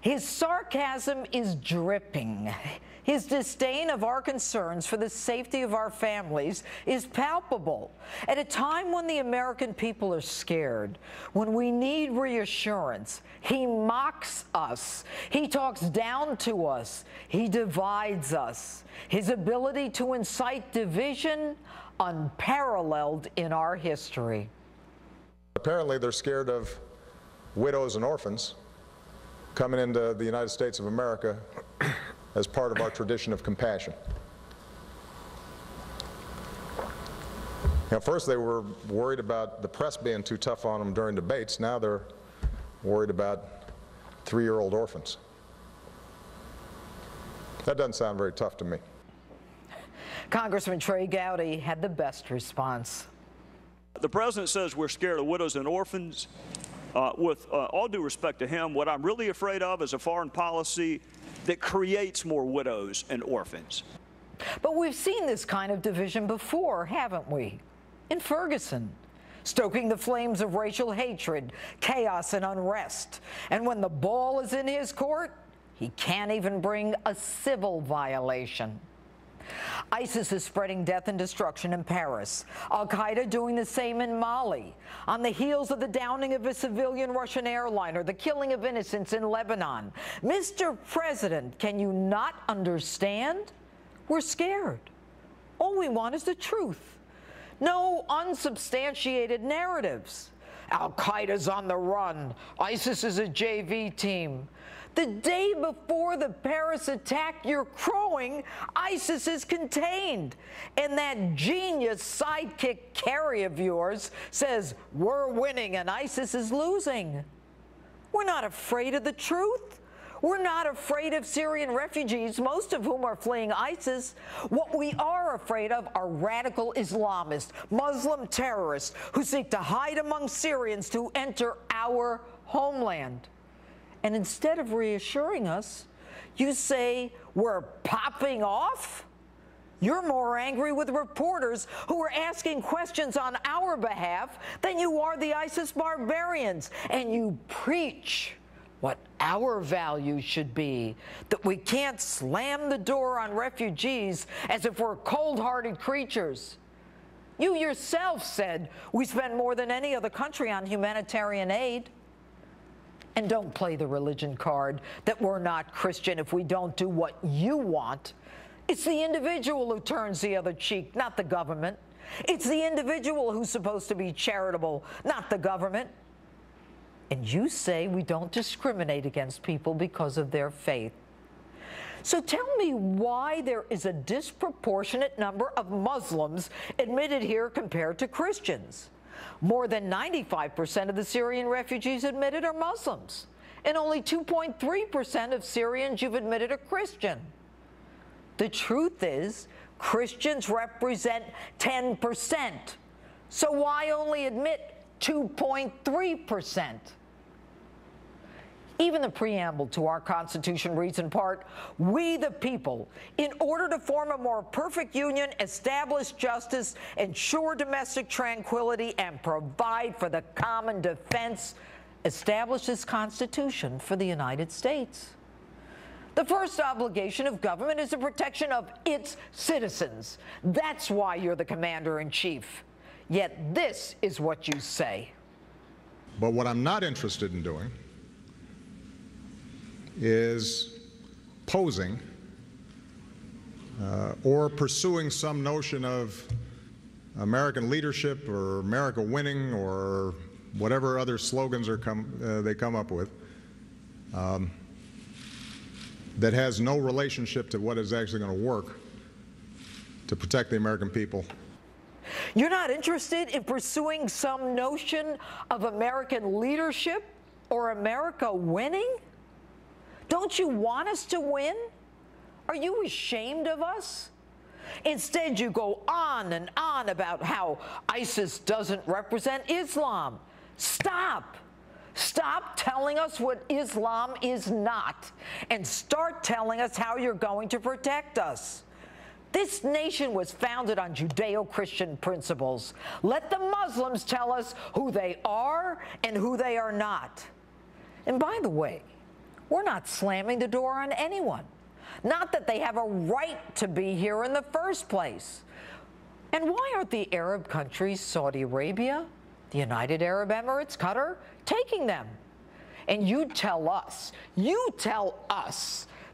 His sarcasm is dripping. His disdain of our concerns for the safety of our families is palpable. At a time when the American people are scared, when we need reassurance, he mocks us. He talks down to us. He divides us. His ability to incite division, unparalleled in our history. Apparently, they're scared of widows and orphans coming into the United States of America as part of our tradition of compassion. First they were worried about the press being too tough on them during debates. Now they're worried about 3-year-old orphans. That doesn't sound very tough to me. Congressman Trey Gowdy had the best response. The president says we're scared of widows and orphans. With all due respect to him, what I'm really afraid of is a foreign policy that creates more widows and orphans. But we've seen this kind of division before, haven't we? In Ferguson, stoking the flames of racial hatred, chaos, and unrest. And when the ball is in his court, he can't even bring a civil violation. ISIS is spreading death and destruction in Paris. Al-Qaeda doing the same in Mali. On the heels of the downing of a civilian Russian airliner, the killing of innocents in Lebanon. Mr. President, can you not understand? We're scared. All we want is the truth. No unsubstantiated narratives. Al-Qaeda's on the run. ISIS is a JV team. The day before the Paris attack, you're crowing, ISIS is contained. And that genius sidekick Kerry of yours says, we're winning and ISIS is losing. We're not afraid of the truth. We're not afraid of Syrian refugees, most of whom are fleeing ISIS. What we are afraid of are radical Islamists, Muslim terrorists who seek to hide among Syrians to enter our homeland. And instead of reassuring us, you say we're popping off? You're more angry with reporters who are asking questions on our behalf than you are the ISIS barbarians. And you preach what our values should be, that we can't slam the door on refugees as if we're cold-hearted creatures. You yourself said we spend more than any other country on humanitarian aid. And don't play the religion card that we're not Christian if we don't do what you want. It's the individual who turns the other cheek, not the government. It's the individual who's supposed to be charitable, not the government. And you say we don't discriminate against people because of their faith. So tell me why there is a disproportionate number of Muslims admitted here compared to Christians. More than 95% of the Syrian refugees admitted are Muslims, and only 2.3% of Syrians you've admitted are Christian. The truth is, Christians represent 10%. So why only admit 2.3%? Even the preamble to our Constitution reads in part, we the people, in order to form a more perfect union, establish justice, ensure domestic tranquility, and provide for the common defense, establish this Constitution for the United States. The first obligation of government is the protection of its citizens. That's why you're the commander-in-chief. Yet this is what you say. But what I'm not interested in doing is posing or pursuing some notion of American leadership or America winning or whatever other slogans they come up with that has no relationship to what is actually going to work to protect the American people. You're not interested in pursuing some notion of American leadership or America winning? Don't you want us to win? Are you ashamed of us? Instead, you go on and on about how ISIS doesn't represent Islam. Stop. Stop telling us what Islam is not, and start telling us how you're going to protect us. This nation was founded on Judeo-Christian principles. Let the Muslims tell us who they are and who they are not. And by the way, We're not slamming the door on anyone. Not that they have a right to be here in the first place. And why aren't the Arab countries, Saudi Arabia, the United Arab Emirates, Qatar, taking them? And you tell us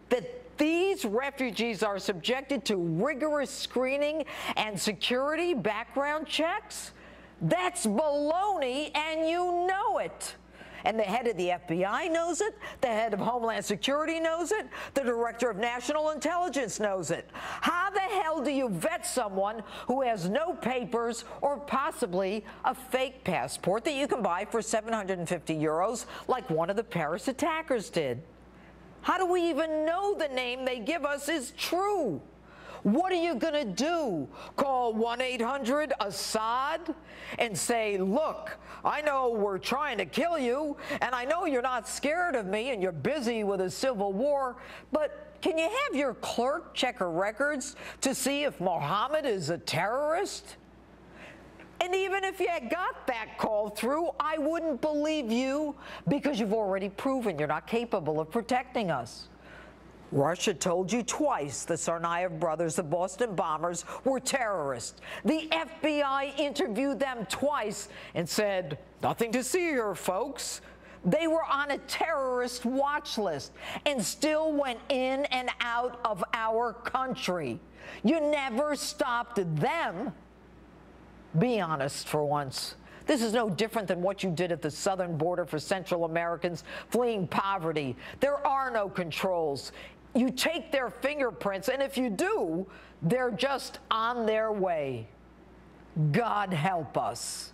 that these refugees are subjected to rigorous screening and security background checks? That's baloney, and you know it. And the head of the FBI knows it, the head of Homeland Security knows it, the director of National Intelligence knows it. How the hell do you vet someone who has no papers or possibly a fake passport that you can buy for 750 euros like one of the Paris attackers did? How do we even know the name they give us is true? What are you going to do? Call 1-800-ASSAD and say, look, I know we're trying to kill you, and I know you're not scared of me and you're busy with a civil war, but can you have your clerk check her records to see if Mohammed is a terrorist? And even if you got that call through, I wouldn't believe you because you've already proven you're not capable of protecting us. Russia told you twice the Tsarnaev brothers, the Boston bombers, were terrorists. The FBI interviewed them twice and said, nothing to see here, folks. They were on a terrorist watch list and still went in and out of our country. You never stopped them. Be honest for once. This is no different than what you did at the southern border for Central Americans fleeing poverty. There are no controls. You take their fingerprints, and if you do, they're just on their way. God help us.